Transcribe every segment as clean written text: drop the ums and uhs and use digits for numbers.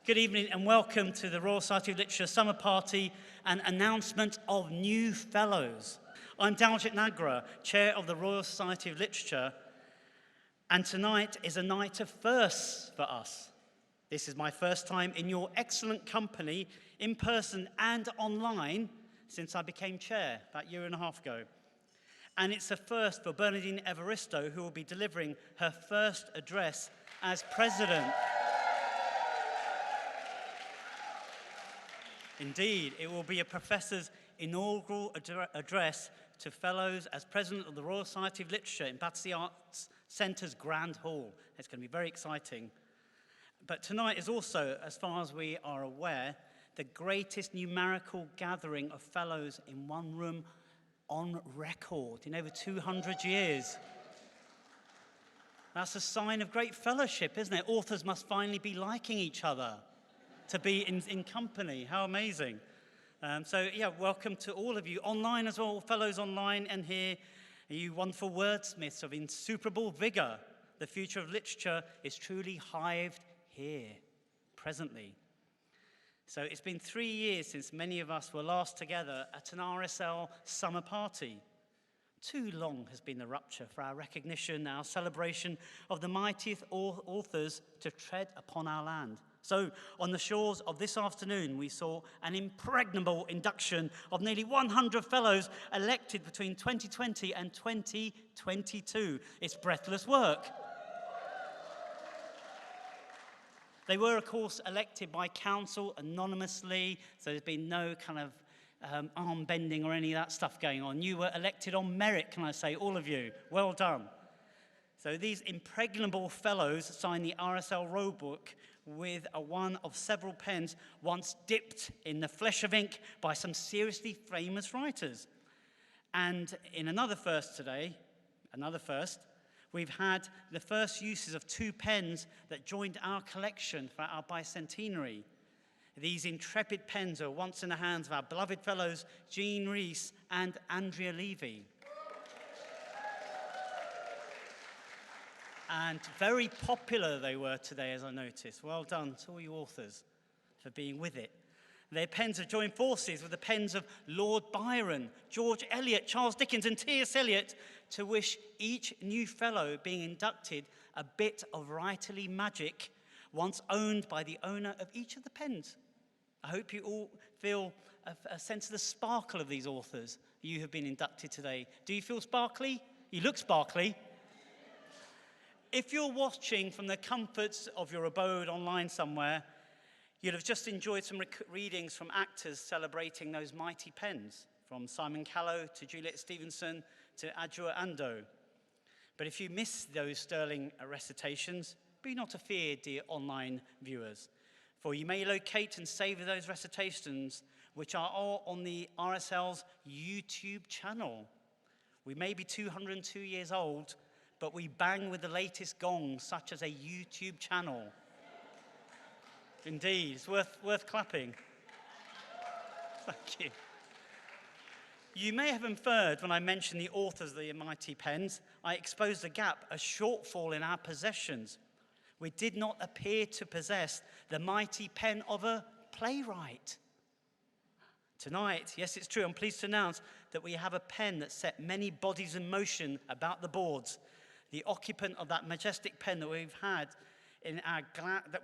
Good evening and welcome to the Royal Society of Literature Summer Party and announcement of new Fellows. I'm Daljit Nagra, Chair of the Royal Society of Literature, and tonight is a night of firsts for us. This is my first time in your excellent company, in person and online, since I became Chair about a year and a half ago. And it's a first for Bernadine Everesto, who will be delivering her first address as President. Indeed, it will be a professor's inaugural address to Fellows as President of the Royal Society of Literature in Battersea Arts Centre's Grand Hall. It's going to be very exciting. But tonight is also, as far as we are aware, the greatest numerical gathering of Fellows in one room on record in over 200 years. That's a sign of great fellowship, isn't it? Authors must finally be liking each other to be in company. How amazing. So welcome to all of you online as well, Fellows online and here, you wonderful wordsmiths of insuperable vigor. The future of literature is truly hived here, presently. So it's been 3 years since many of us were last together at an RSL summer party. Too long has been the rupture for our recognition, our celebration of the mightiest authors to tread upon our land. So on the shores of this afternoon, we saw an impregnable induction of nearly 100 Fellows elected between 2020 and 2022. It's breathless work. They were, of course, elected by council anonymously, so there's been no kind of arm bending or any of that stuff going on. You were elected on merit, can I say, all of you. Well done. So these impregnable Fellows signed the RSL Rulebook with one of several pens once dipped in the flesh of ink by some seriously famous writers. And in another first today, we've had the first uses of 2 pens that joined our collection for our bicentenary. These intrepid pens are once in the hands of our beloved Fellows, Jean Rees and Andrea Levy. And very popular they were today, as I noticed. Well done to all you authors for being with it. Their pens have joined forces with the pens of Lord Byron, George Eliot, Charles Dickens and T.S. Eliot to wish each new Fellow being inducted a bit of writerly magic once owned by the owner of each of the pens. I hope you all feel a sense of the sparkle of these authors you have been inducted today. Do you feel sparkly? You look sparkly. If you're watching from the comforts of your abode online somewhere, you'll have just enjoyed some readings from actors celebrating those mighty pens, from Simon Callow to Juliet Stevenson to Adjoa Ando. But if you missed those sterling recitations, be not afeard, dear online viewers, for you may locate and save those recitations, which are all on the RSL's YouTube channel. We may be 202 years old, but we bang with the latest gongs, such as a YouTube channel. Indeed, it's worth clapping. Thank you. You may have inferred when I mentioned the authors of the mighty pens, I exposed a gap, a shortfall in our possessions. We did not appear to possess the mighty pen of a playwright. Tonight, yes, it's true, I'm pleased to announce that we have a pen that set many bodies in motion about the boards. The occupant of that majestic pen that we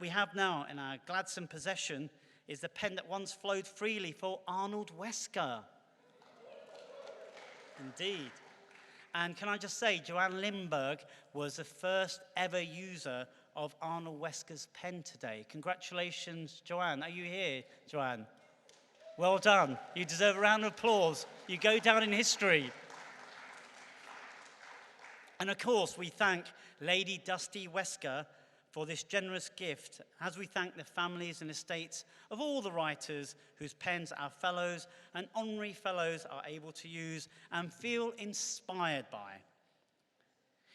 have now in our gladsome possession is the pen that once flowed freely for Arnold Wesker. Indeed. And can I just say, Joanne Lindbergh was the first ever user of Arnold Wesker's pen today. Congratulations, Joanne. Are you here, Joanne? Well done. You deserve a round of applause. You go down in history. And of course, we thank Lady Dusty Wesker for this generous gift, as we thank the families and estates of all the writers whose pens our Fellows and Honorary Fellows are able to use and feel inspired by.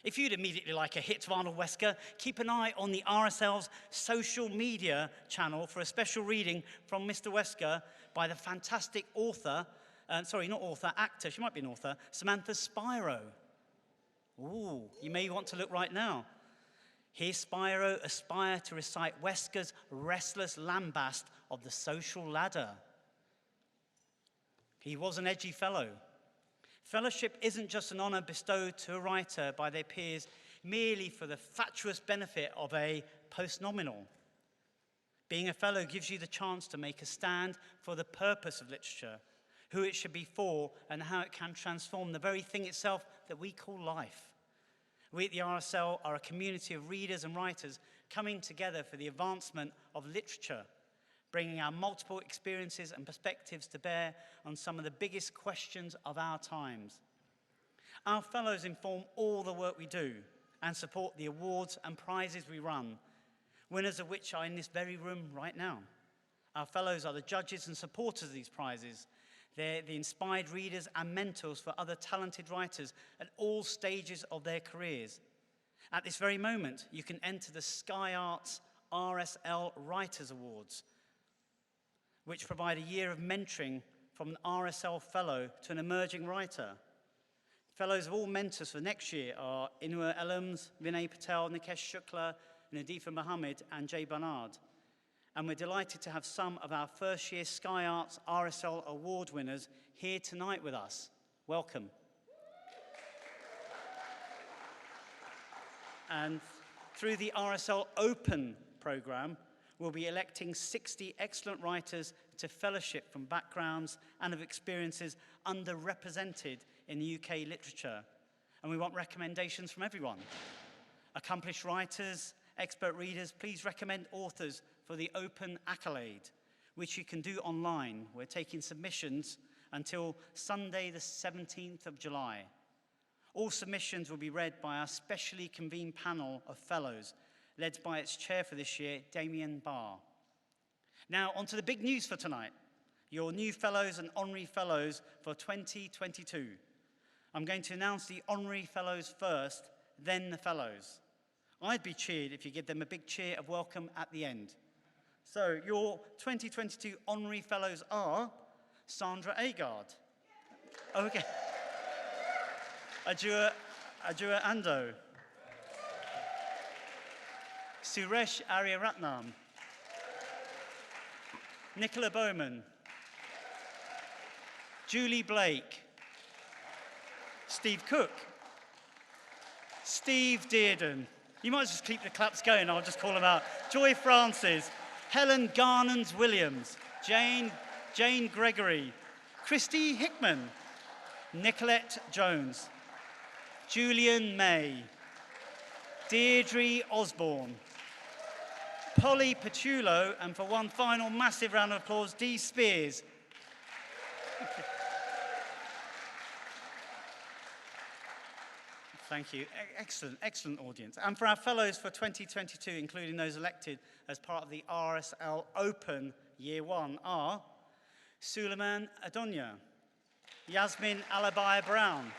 If you'd immediately like a hit of Arnold Wesker, keep an eye on the RSL's social media channel for a special reading from Mr. Wesker by the fantastic actor, she might be an author, Samantha Spiro. Ooh, you may want to look right now. Here Spyro aspire to recite Wesker's restless lambast of the social ladder. He was an edgy fellow. Fellowship isn't just an honor bestowed to a writer by their peers merely for the fatuous benefit of a postnominal. Being a fellow gives you the chance to make a stand for the purpose of literature, who it should be for, and how it can transform the very thing itself that we call life. We at the RSL are a community of readers and writers coming together for the advancement of literature, bringing our multiple experiences and perspectives to bear on some of the biggest questions of our times. Our fellows inform all the work we do and support the awards and prizes we run, winners of which are in this very room right now. Our fellows are the judges and supporters of these prizes. They're the inspired readers and mentors for other talented writers at all stages of their careers. At this very moment, you can enter the Sky Arts RSL Writers Awards, which provide a year of mentoring from an RSL Fellow to an emerging writer. Fellows of all mentors for next year are Inua Elams, Vinay Patel, Nikesh Shukla, Nadifa Mohammed, and Jay Barnard. And we're delighted to have some of our first year Sky Arts RSL Award winners here tonight with us. Welcome. And through the RSL Open programme, we'll be electing 60 excellent writers to fellowship from backgrounds and of experiences underrepresented in the UK literature. And we want recommendations from everyone. Accomplished writers, expert readers, please recommend authors for the Open Accolade, which you can do online. We're taking submissions until Sunday, the 17th of July. All submissions will be read by our specially convened panel of fellows, led by its chair for this year, Damien Barr. Now, on to the big news for tonight, your new fellows and honorary fellows for 2022. I'm going to announce the honorary fellows first, then the fellows. I'd be cheered if you give them a big cheer of welcome at the end. So, your 2022 honorary fellows are Sandra Agard. Okay. Ajua Ando. Suresh Aryaratnam. Nicola Bowman. Julie Blake. Steve Cook. Steve Dearden. You might just keep the claps going, I'll just call them out. Joy Francis. Helen Garnons-Williams. Jane Gregory. Christy Hickman. Nicolette Jones. Julian May. Deirdre Osborne. Polly Pachulo, and for one final massive round of applause, Dee Spears. Thank you. Excellent audience. And for our fellows for 2022, including those elected as part of the RSL Open Year 1 are Suleiman Adonia, Yasmin Alabai Brown,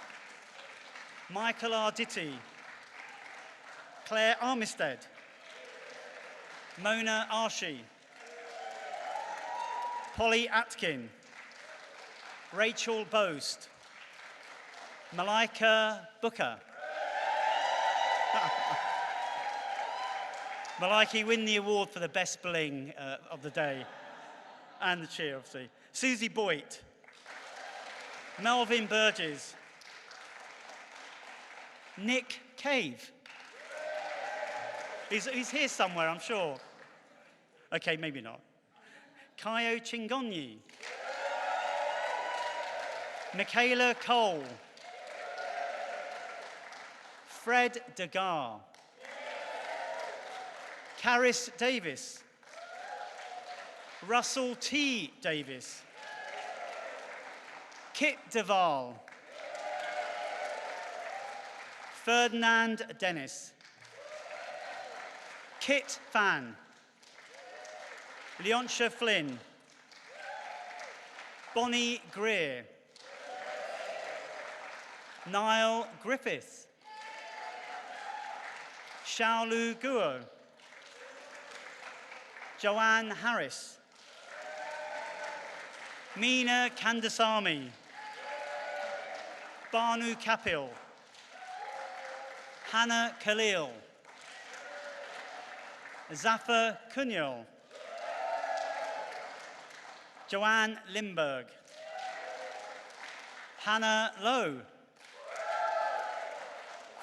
Michael Arditi, Claire Armistead, Mona Arshi, Polly Atkin, Rachel Boast, Malika Booker. Maliki, win the award for the best bling of the day. And the cheer, obviously. Susie Boyd. Melvin Burgess. Nick Cave. He's here somewhere, I'm sure. Okay, maybe not. Kayo Chingonyi. Michaela Cole. Fred Degar. Caris Davis. Russell T. Davis. Kit Duval. Ferdinand Dennis. Kit Fan. Leontia Flynn. Bonnie Greer. Niall Griffith. Xiaolu Guo. Joanne Harris. Meena Kandasamy. Banu Kapil. Hannah Khalil. Zafar Kunyol, Joanne Limburg, Hannah Lowe,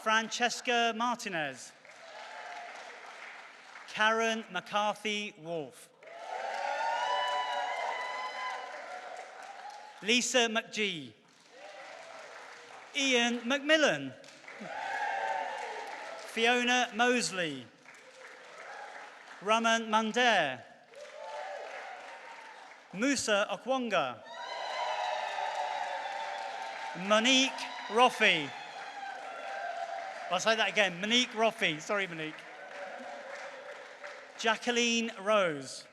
Francesca Martinez, Karen McCarthy-Wolf, Lisa McGee, Ian McMillan, Fiona Mosley, Raman Mandair, Musa Okwonga, Monique Roffey. I'll say that again, Monique Roffey. Sorry, Monique. Jacqueline Rose,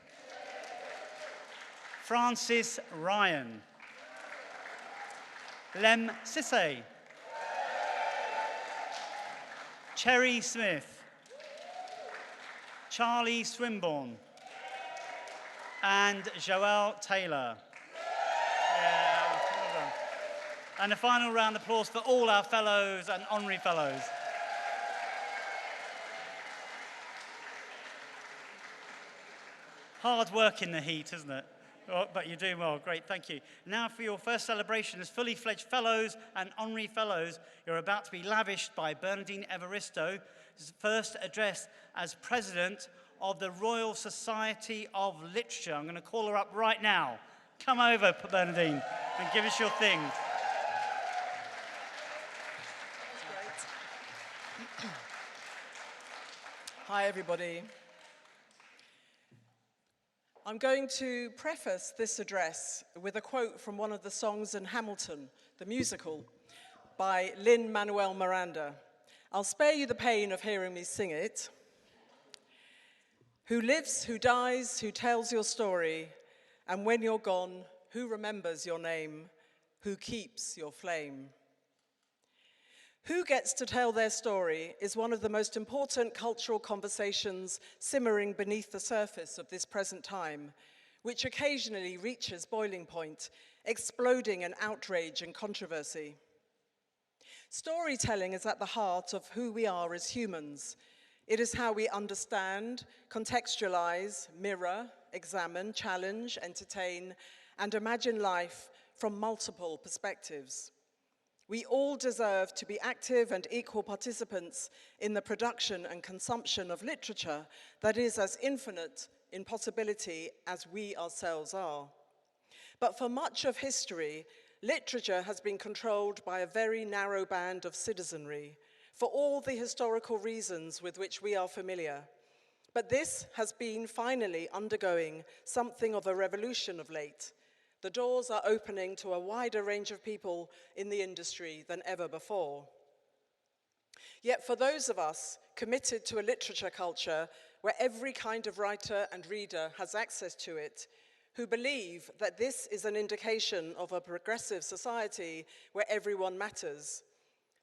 Francis Ryan, Lem Sisse, Cherry Smith, Charlie Swinburne, and Joelle Taylor. Yeah, well done. And a final round of applause for all our fellows and honorary fellows. Hard work in the heat, isn't it? Oh, but you're doing well, great, thank you. Now for your first celebration as fully fledged fellows and honorary fellows, you're about to be lavished by Bernadine Everesto, first address as president of the Royal Society of Literature. I'm going to call her up right now. Come over, Bernadine, and give us your thing. That's great. Hi, everybody. I'm going to preface this address with a quote from one of the songs in Hamilton, the musical, by Lin-Manuel Miranda. I'll spare you the pain of hearing me sing it. Who lives, who dies, who tells your story, and when you're gone, who remembers your name, who keeps your flame? Who gets to tell their story is one of the most important cultural conversations simmering beneath the surface of this present time, which occasionally reaches boiling point, exploding in outrage and controversy. Storytelling is at the heart of who we are as humans. It is how we understand, contextualize, mirror, examine, challenge, entertain, and imagine life from multiple perspectives. We all deserve to be active and equal participants in the production and consumption of literature that is as infinite in possibility as we ourselves are. But for much of history, literature has been controlled by a very narrow band of citizenry, for all the historical reasons with which we are familiar. But this has been finally undergoing something of a revolution of late. The doors are opening to a wider range of people in the industry than ever before. Yet for those of us committed to a literature culture where every kind of writer and reader has access to it, who believe that this is an indication of a progressive society where everyone matters,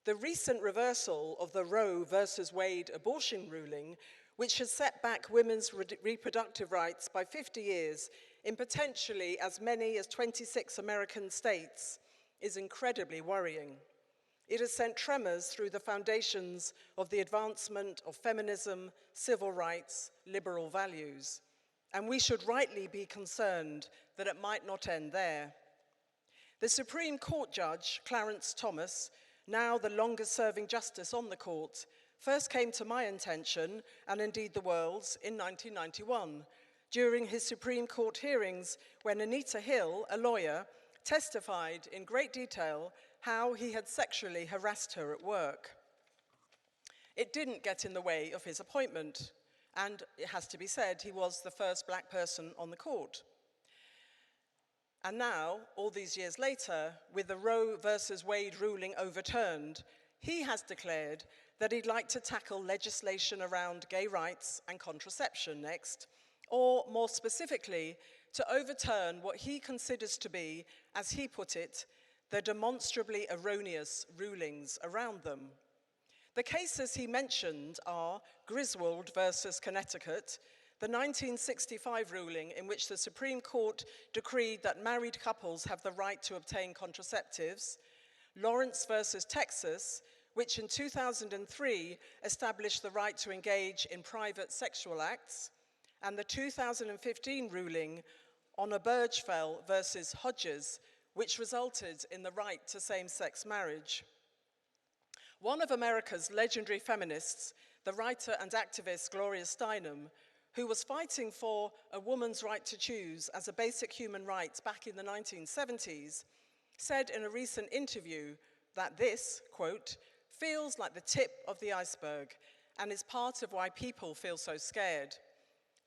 the recent reversal of the Roe versus Wade abortion ruling, which has set back women's reproductive rights by 50 years in potentially as many as 26 American states, is incredibly worrying. It has sent tremors through the foundations of the advancement of feminism, civil rights, liberal values. And we should rightly be concerned that it might not end there. The Supreme Court Judge, Clarence Thomas, now the longest-serving justice on the court, first came to my attention, and indeed the world's, in 1991, during his Supreme Court hearings when Anita Hill, a lawyer, testified in great detail how he had sexually harassed her at work. It didn't get in the way of his appointment, and it has to be said, he was the first black person on the court. And now, all these years later, with the Roe versus Wade ruling overturned, he has declared that he'd like to tackle legislation around gay rights and contraception next, or more specifically, to overturn what he considers to be, as he put it, the demonstrably erroneous rulings around them. The cases he mentioned are Griswold versus Connecticut, the 1965 ruling in which the Supreme Court decreed that married couples have the right to obtain contraceptives, Lawrence versus Texas, which in 2003 established the right to engage in private sexual acts, and the 2015 ruling on Obergefell versus Hodges, which resulted in the right to same-sex marriage. One of America's legendary feminists, the writer and activist Gloria Steinem, who was fighting for a woman's right to choose as a basic human right back in the 1970s, said in a recent interview that this, quote, feels like the tip of the iceberg and is part of why people feel so scared.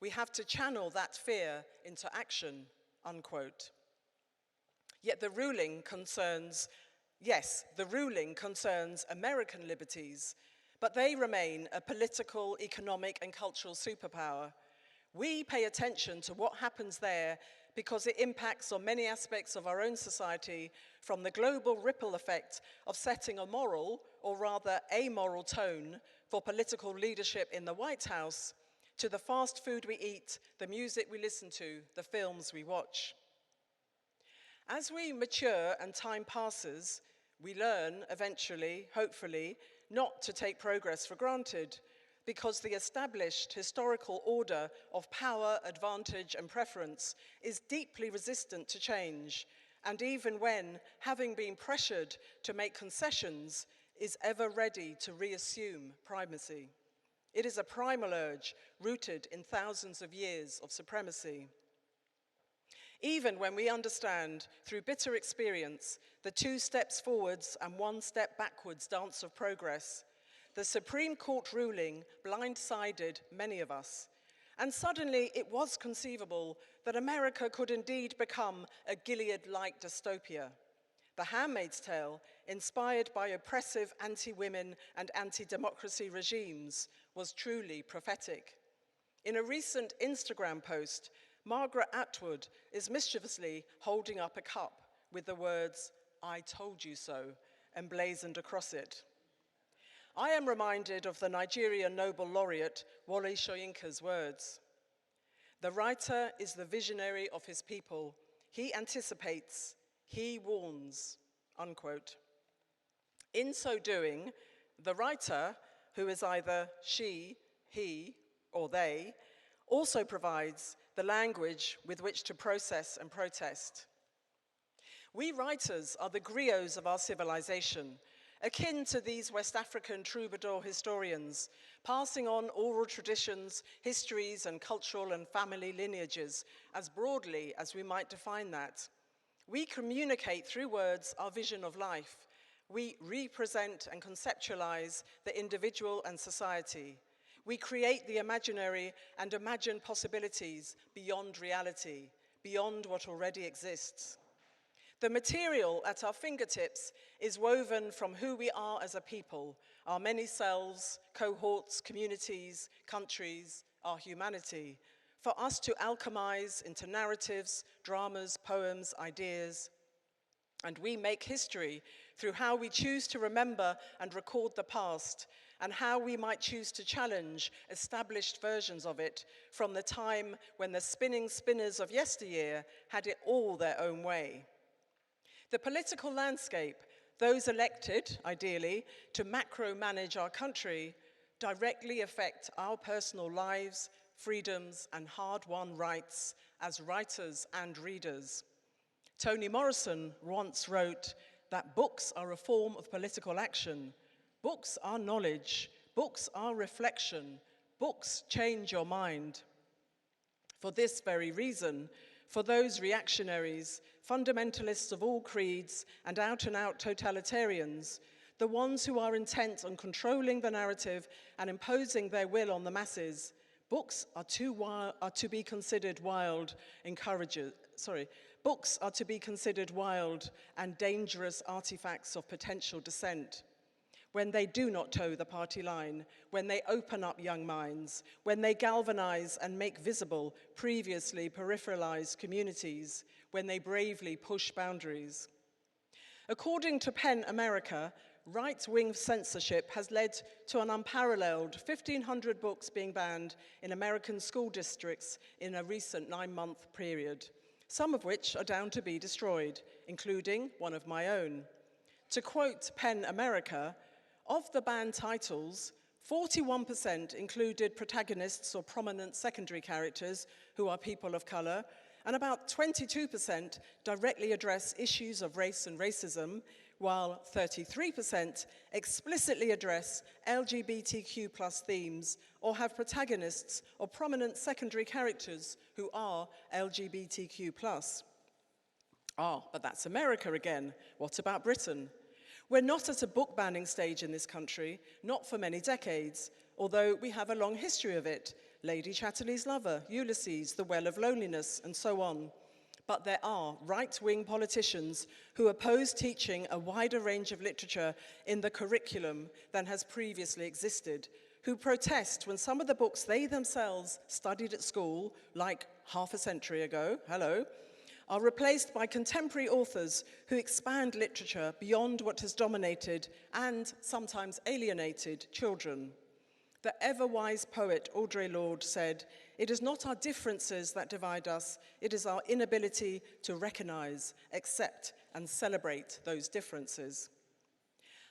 We have to channel that fear into action, unquote. Yet the ruling concerns American liberties, but they remain a political, economic, and cultural superpower. We pay attention to what happens there because it impacts on many aspects of our own society, from the global ripple effect of setting a moral, or rather amoral tone for political leadership in the White House, to the fast food we eat, the music we listen to, the films we watch. As we mature and time passes, we learn eventually, hopefully, not to take progress for granted, because the established historical order of power, advantage, and preference is deeply resistant to change, and even when, having been pressured to make concessions, is ever ready to reassume primacy. It is a primal urge rooted in thousands of years of supremacy. Even when we understand, through bitter experience, the 2 steps forwards and 1 step backwards dance of progress, the Supreme Court ruling blindsided many of us. And suddenly it was conceivable that America could indeed become a Gilead-like dystopia. The Handmaid's Tale, inspired by oppressive anti-women and anti-democracy regimes, was truly prophetic. In a recent Instagram post, Margaret Atwood is mischievously holding up a cup with the words, "I told you so," emblazoned across it. I am reminded of the Nigerian Nobel laureate Wole Soyinka's words. The writer is the visionary of his people. He anticipates, he warns, unquote. In so doing, the writer, who is either she, he, or they, also provides the language with which to process and protest. We writers are the griots of our civilization, akin to these West African troubadour historians, passing on oral traditions, histories, and cultural and family lineages as broadly as we might define that. We communicate through words our vision of life. We represent and conceptualize the individual and society. We create the imaginary and imagine possibilities beyond reality, beyond what already exists. The material at our fingertips is woven from who we are as a people, our many selves, cohorts, communities, countries, our humanity, for us to alchemize into narratives, dramas, poems, ideas. And we make history through how we choose to remember and record the past, and how we might choose to challenge established versions of it from the time when the spinning spinners of yesteryear had it all their own way. The political landscape, those elected, ideally, to macro-manage our country, directly affect our personal lives, freedoms, and hard-won rights as writers and readers. Toni Morrison once wrote that books are a form of political action. Books are knowledge. Books are reflection. Books change your mind. For this very reason, for those reactionaries, fundamentalists of all creeds, and out-and-out totalitarians, the ones who are intent on controlling the narrative and imposing their will on the masses, books are to be considered wild and dangerous artifacts of potential dissent. When they do not toe the party line, when they open up young minds, when they galvanize and make visible previously peripheralized communities, when they bravely push boundaries. According to PEN America, right-wing censorship has led to an unparalleled 1,500 books being banned in American school districts in a recent 9-month period, some of which are down to be destroyed, including one of my own. To quote PEN America, Of the banned titles, 41% included protagonists or prominent secondary characters who are people of color, and about 22% directly address issues of race and racism, while 33% explicitly address LGBTQ+ themes or have protagonists or prominent secondary characters who are LGBTQ+. But that's America again. What about Britain? We're not at a book banning stage in this country, not for many decades, although we have a long history of it. Lady Chatterley's Lover, Ulysses, The Well of Loneliness, and so on. But there are right-wing politicians who oppose teaching a wider range of literature in the curriculum than has previously existed, who protest when some of the books they themselves studied at school, like half a century ago, are replaced by contemporary authors who expand literature beyond what has dominated and sometimes alienated children. The ever-wise poet Audre Lorde said, "It is not our differences that divide us, it is our inability to recognize, accept, and celebrate those differences."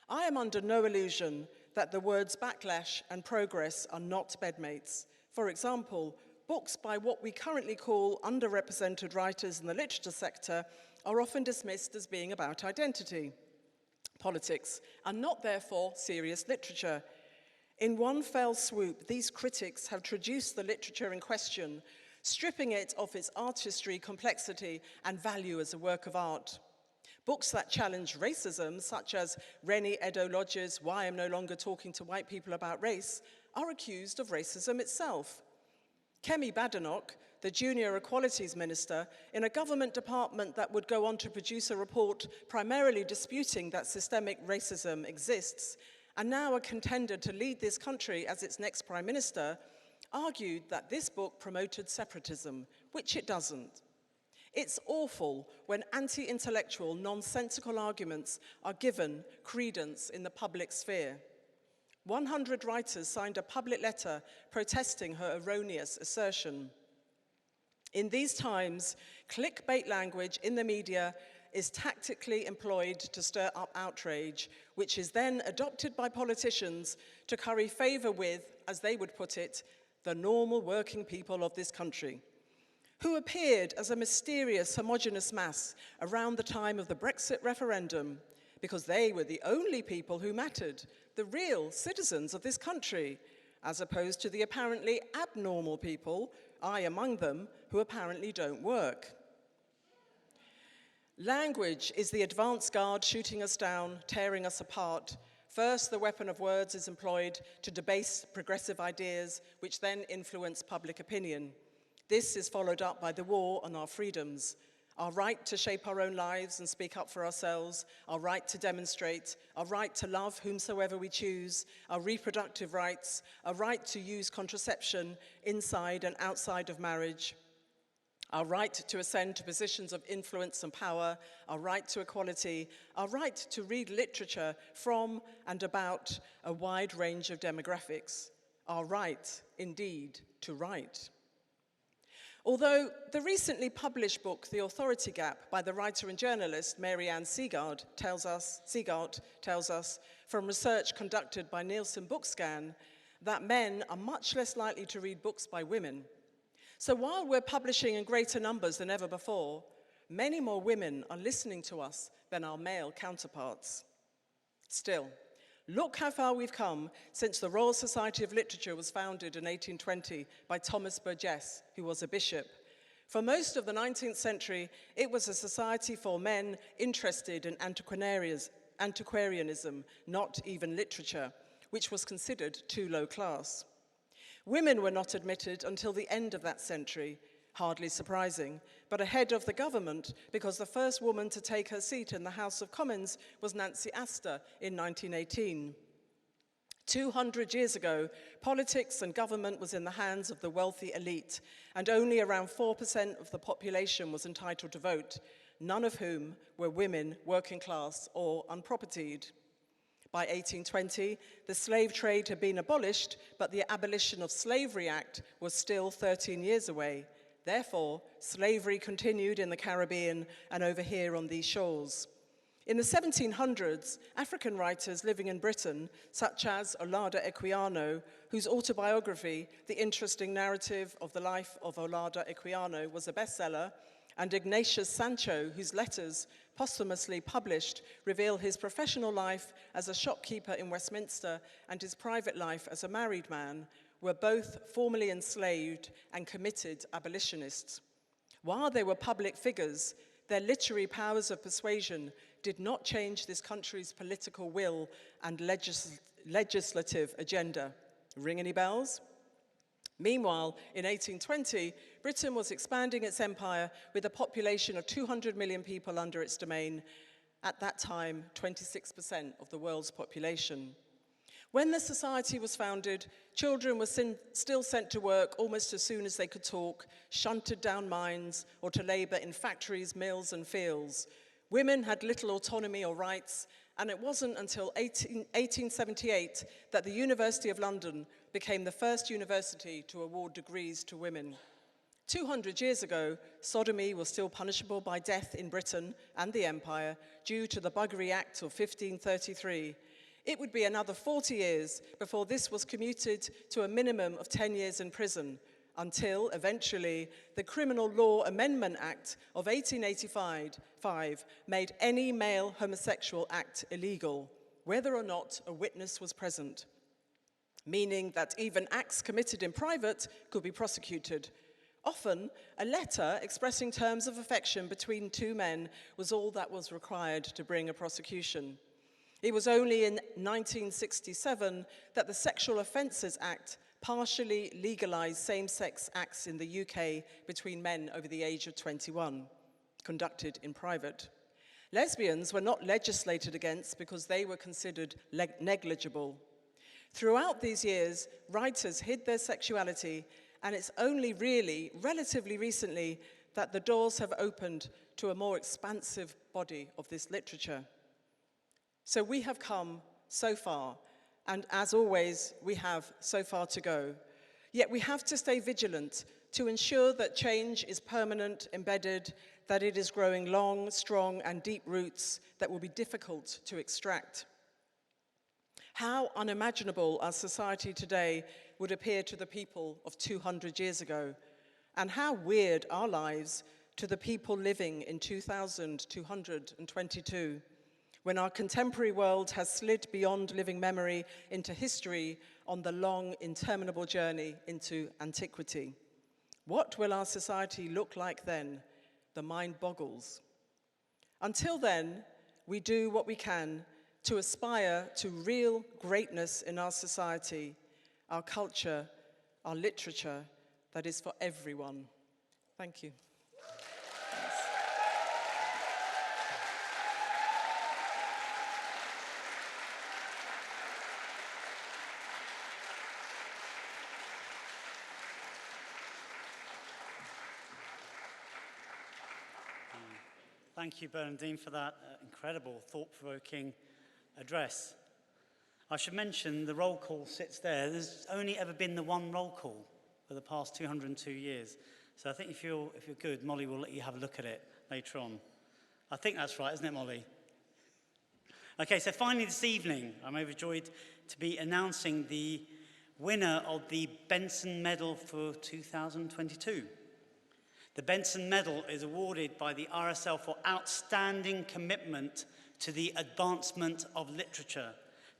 I am under no illusion that the words backlash and progress are not bedmates. For example, books by what we currently call underrepresented writers in the literature sector are often dismissed as being about identity, politics, and not therefore serious literature. In one fell swoop, these critics have traduced the literature in question, stripping it of its artistry, complexity, and value as a work of art. Books that challenge racism, such as Rennie Edo-Lodge's Why I'm No Longer Talking to White People About Race, are accused of racism itself. Kemi Badenoch, the Junior Equalities Minister, in a government department that would go on to produce a report primarily disputing that systemic racism exists, and now a contender to lead this country as its next Prime Minister, argued that this book promoted separatism, which it doesn't. It's awful when anti-intellectual, nonsensical arguments are given credence in the public sphere. 100 writers signed a public letter protesting her erroneous assertion. In these times, clickbait language in the media is tactically employed to stir up outrage, which is then adopted by politicians to curry favor with, as they would put it, the normal working people of this country, who appeared as a mysterious, homogenous mass around the time of the Brexit referendum, because they were the only people who mattered, the real citizens of this country, as opposed to the apparently abnormal people, I among them, who apparently don't work. Language is the advance guard shooting us down, tearing us apart. First, the weapon of words is employed to debase progressive ideas, which then influence public opinion. This is followed up by the war on our freedoms, our right to shape our own lives and speak up for ourselves, our right to demonstrate, our right to love whomsoever we choose, our reproductive rights, our right to use contraception inside and outside of marriage, our right to ascend to positions of influence and power, our right to equality, our right to read literature from and about a wide range of demographics, our right, indeed, to write. Although the recently published book, The Authority Gap, by the writer and journalist Mary Ann Seagard tells us from research conducted by Nielsen Bookscan that men are much less likely to read books by women. So while we're publishing in greater numbers than ever before, many more women are listening to us than our male counterparts. Still, look how far we've come since the Royal Society of Literature was founded in 1820 by Thomas Burgess, who was a bishop. For most of the 19th century, it was a society for men interested in antiquarianism, not even literature, which was considered too low class. Women were not admitted until the end of that century, hardly surprising, but ahead of the government because the first woman to take her seat in the House of Commons was Nancy Astor in 1918. 200 years ago, politics and government was in the hands of the wealthy elite, and only around 4% of the population was entitled to vote, none of whom were women, working class, or unpropertied. By 1820, the slave trade had been abolished, but the Abolition of Slavery Act was still 13 years away. Therefore, slavery continued in the Caribbean and over here on these shores. In the 1700s, African writers living in Britain, such as Olaudah Equiano, whose autobiography, The Interesting Narrative of the Life of Olaudah Equiano, was a bestseller, and Ignatius Sancho, whose letters, posthumously published, reveal his professional life as a shopkeeper in Westminster and his private life as a married man, were both formerly enslaved and committed abolitionists. While they were public figures, their literary powers of persuasion did not change this country's political will and legislative agenda. Ring any bells? Meanwhile, in 1820, Britain was expanding its empire with a population of 200 million people under its domain, at that time 26% of the world's population. When the society was founded, children were still sent to work almost as soon as they could talk, shunted down mines, or to labor in factories, mills, and fields. Women had little autonomy or rights, and it wasn't until 1878 that the University of London became the first university to award degrees to women. 200 years ago, sodomy was still punishable by death in Britain and the Empire due to the Buggery Act of 1533. It would be another 40 years before this was commuted to a minimum of 10 years in prison, until eventually the Criminal Law Amendment Act of 1885 made any male homosexual act illegal, whether or not a witness was present, meaning that even acts committed in private could be prosecuted. Often, a letter expressing terms of affection between two men was all that was required to bring a prosecution. It was only in 1967 that the Sexual Offences Act partially legalised same-sex acts in the UK between men over the age of 21, conducted in private. Lesbians were not legislated against because they were considered negligible. Throughout these years, writers hid their sexuality, and it's only really, relatively recently, that the doors have opened to a more expansive body of this literature. So we have come so far, and as always, we have so far to go. Yet we have to stay vigilant to ensure that change is permanent, embedded, that it is growing long, strong, and deep roots that will be difficult to extract. How unimaginable our society today would appear to the people of 200 years ago, and how weird our lives to the people living in 2222. When our contemporary world has slid beyond living memory into history on the long, interminable journey into antiquity. What will our society look like then? The mind boggles. Until then, we do what we can to aspire to real greatness in our society, our culture, our literature that is for everyone. Thank you. Thank you, Bernadine, for that incredible, thought-provoking address. I should mention the roll call sits there. There's only ever been the one roll call for the past 202 years. So I think if you're good, Molly will let you have a look at it later on. I think that's right, isn't it, Molly? Okay, so finally this evening, I'm overjoyed to be announcing the winner of the Benson Medal for 2022. The Benson Medal is awarded by the RSL for outstanding commitment to the advancement of literature,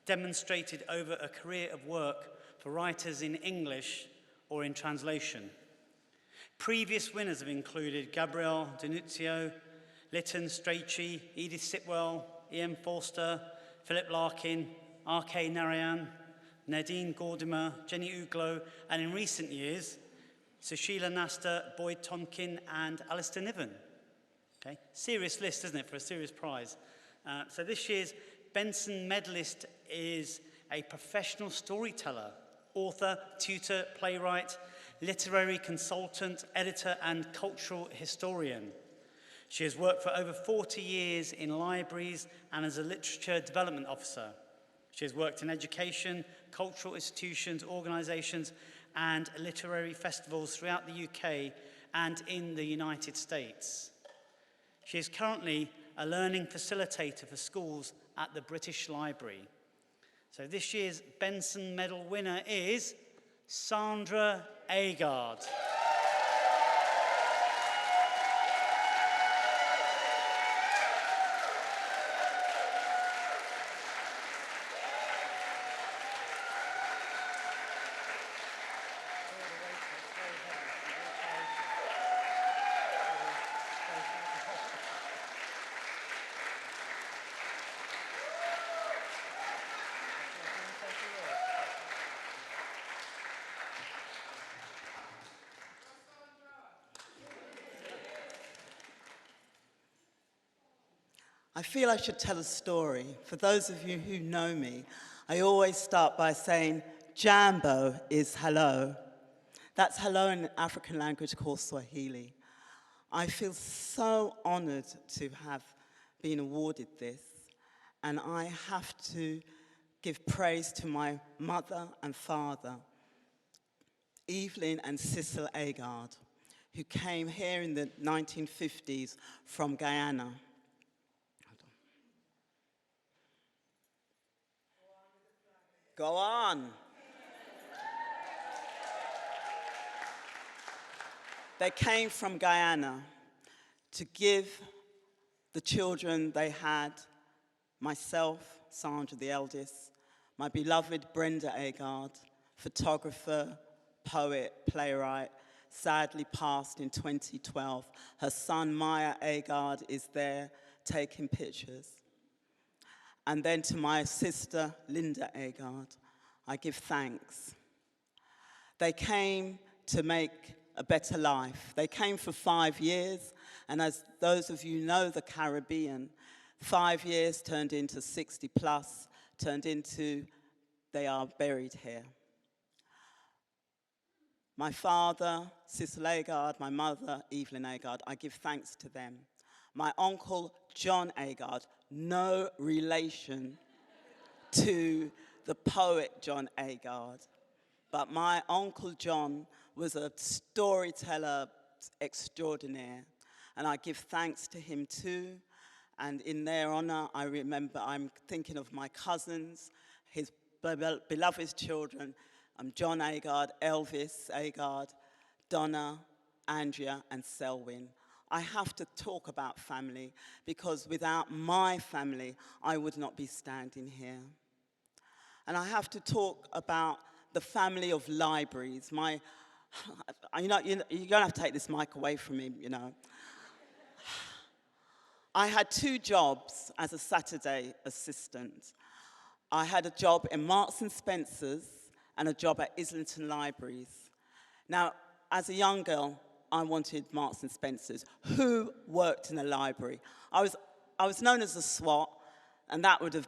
demonstrated over a career of work for writers in English or in translation. Previous winners have included Gabrielle D'Annunzio, Lytton Strachey, Edith Sitwell, Ian Forster, Philip Larkin, R.K. Narayan, Nadine Gordimer, Jenny Uglow, and in recent years, Sushila Nasta, Boyd Tonkin, and Alistair Niven. Okay, serious list, isn't it, for a serious prize? So this year's Benson Medallist is a professional storyteller, author, tutor, playwright, literary consultant, editor, and cultural historian. She has worked for over 40 years in libraries and as a literature development officer. She has worked in education, cultural institutions, organisations, and literary festivals throughout the UK and in the United States. She is currently a learning facilitator for schools at the British Library. So this year's Benson Medal winner is Sandra Agard. I feel I should tell a story. For those of you who know me, I always start by saying, Jambo is hello. That's hello in an African language called Swahili. I feel so honored to have been awarded this, and I have to give praise to my mother and father, Evelyn and Cecil Agard, who came here in the 1950s from Guyana. Go on. They came from Guyana to give the children they had, myself, Sandra the eldest, my beloved Brenda Agard, photographer, poet, playwright, sadly passed in 2012. Her son Maya Agard is there taking pictures. And then to my sister, Linda Agard, I give thanks. They came to make a better life. They came for 5 years, and as those of you know the Caribbean, 5 years turned into 60 plus, turned into they are buried here. My father, Cecil Agard, my mother, Evelyn Agard, I give thanks to them. My uncle, John Agard, no relation to the poet John Agard, but my uncle John was a storyteller extraordinaire, and I give thanks to him too. And in their honor, I'm thinking of my cousins, his beloved children, John Agard, Elvis Agard, Donna, Andrea, and Selwyn. I have to talk about family because without my family, I would not be standing here. And I have to talk about the family of libraries. You're gonna have to take this mic away from me, you know. I had 2 jobs as a Saturday assistant. I had a job in Marks and Spencer's and a job at Islington Libraries. Now, as a young girl, I wanted Marks and Spencer's. Who worked in a library? I was known as a SWAT, and that would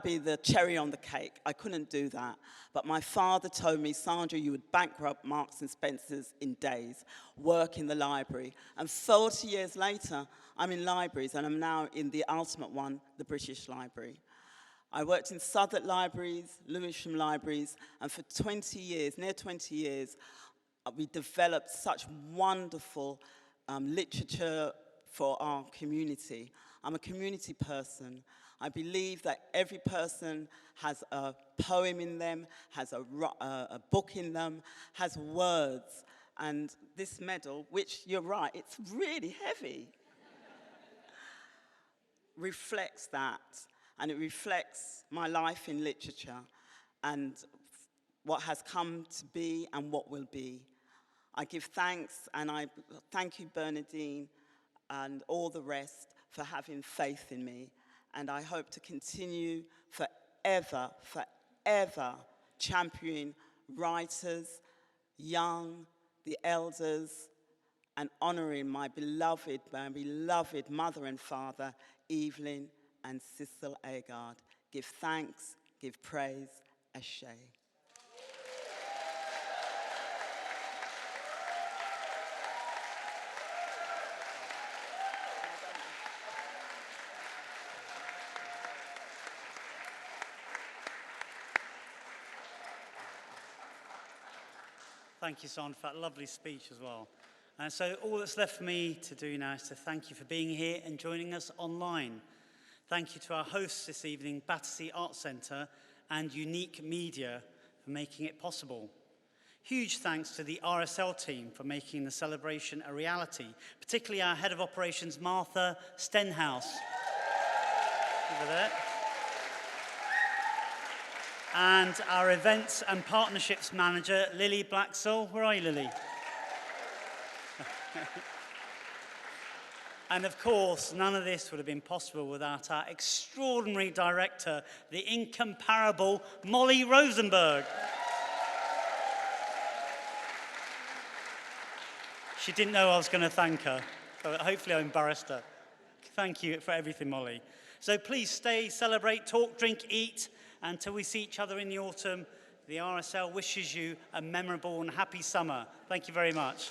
be the cherry on the cake. I couldn't do that. But my father told me, Sandra, you would bankrupt Marks and Spencer's in days, work in the library. And 40 years later, I'm in libraries, and I'm now in the ultimate one, the British Library. I worked in Southwark Libraries, Lewisham Libraries, and for 20 years, near 20 years, we developed such wonderful literature for our community. I'm a community person. I believe that every person has a poem in them, has a book in them, has words. And this medal, which you're right, it's really heavy, reflects that. And it reflects my life in literature and what has come to be and what will be. I give thanks, and I thank you, Bernadine, and all the rest for having faith in me. And I hope to continue forever championing writers, young, the elders, and honoring my beloved mother and father, Evelyn and Cecil Agard. Give thanks, give praise, Ashe. Thank you, Sandra, for that lovely speech as well. And so all that's left for me to do now is to thank you for being here and joining us online. Thank you to our hosts this evening, Battersea Arts Centre and Unique Media, for making it possible. Huge thanks to the RSL team for making the celebration a reality, particularly our Head of Operations, Martha Stenhouse. Over there. And our Events and Partnerships Manager, Lily Blacksall. Where are you, Lily? And of course, none of this would have been possible without our extraordinary director, the incomparable Molly Rosenberg. She didn't know I was going to thank her, so hopefully I embarrassed her. Thank you for everything, Molly. So please stay, celebrate, talk, drink, eat. Until we see each other in the autumn, the RSL wishes you a memorable and happy summer. Thank you very much.